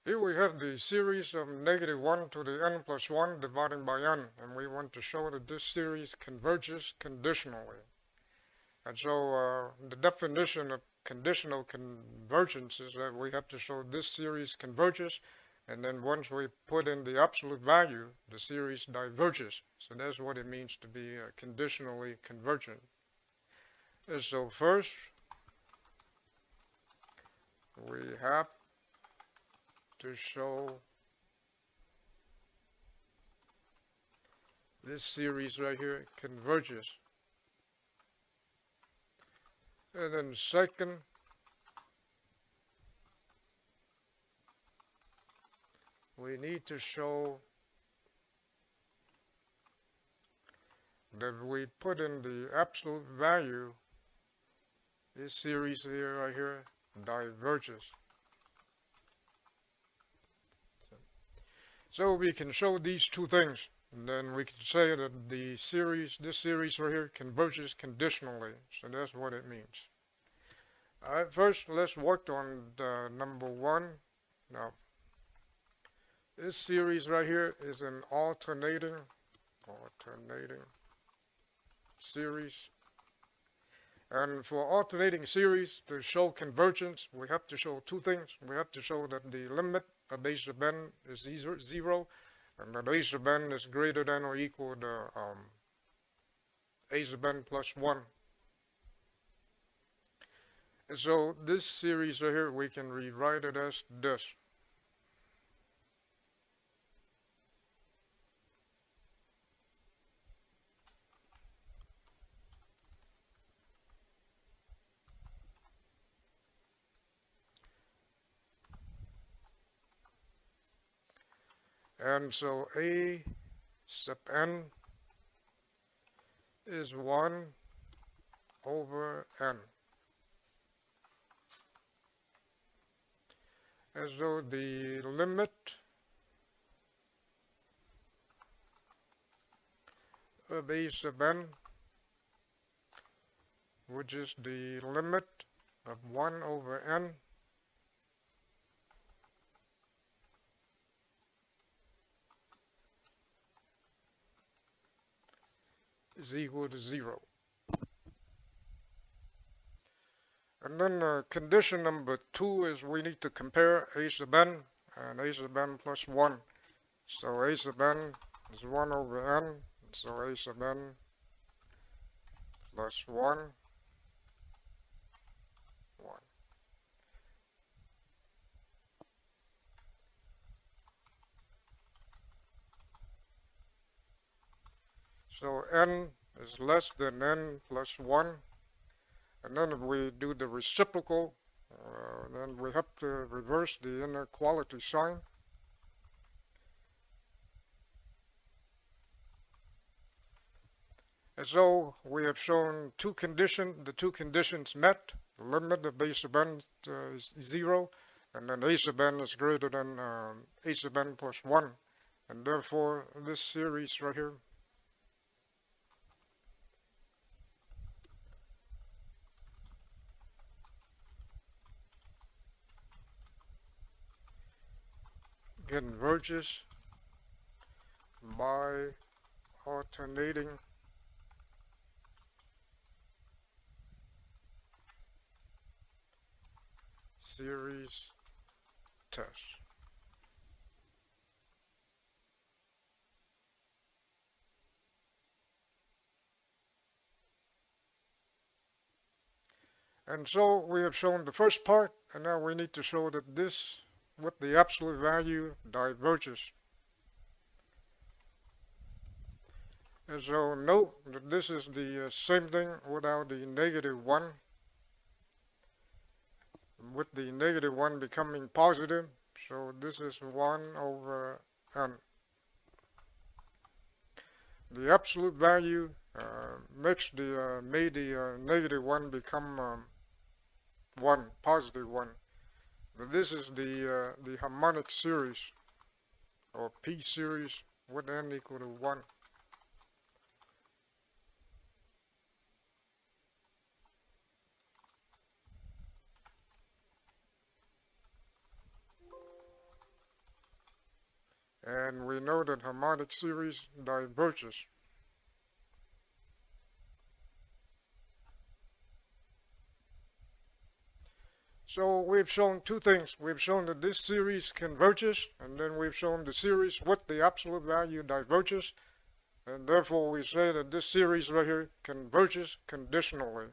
Here we have the series of -1 to the n plus 1 dividing by n, and we want to show that this series converges conditionally. And so the definition of conditional convergence is that we have to show this series converges, and then once we put in the absolute value, the series diverges. So that's what it means to be conditionally convergent. And so first, we have to show this series right here converges. And then second, we need to show that we put in the absolute value, this series here right here diverges. So we can show these two things, and then we can say that the series, this series right here, converges conditionally. So that's what it means. All right, first let's work on the number one. Now, this series right here is an alternating series. And for alternating series to show convergence, we have to show two things. We have to show that the limit of a sub n is zero, and that a sub n is greater than or equal to a sub n plus 1. And so this series right here, we can rewrite it as this. And so a sub n is 1 over n. As though the limit of a sub n, which is the limit of 1 over n, is equal to 0. And then condition number 2 is we need to compare a sub n and a sub n plus 1. So a sub n is 1 over n, so a sub n plus 1, 1. So n is less than n plus 1. And then if we do the reciprocal, then we have to reverse the inequality sign. And so we have shown two conditions, the two conditions met. The limit of a sub n is 0, and then a sub n is greater than a sub n plus 1. And therefore, this series right here converges by alternating series test. And so we have shown the first part, and now we need to show that this, with the absolute value, diverges. And so note that this is the same thing without the -1, with the -1 becoming positive. So this is 1 over n. The absolute value made the -1 become 1, positive 1. But this is the harmonic series, or P series, with n equal to 1. and we know that harmonic series diverges. So we've shown two things. We've shown that this series converges, and then we've shown the series with the absolute value diverges, and therefore we say that this series right here converges conditionally.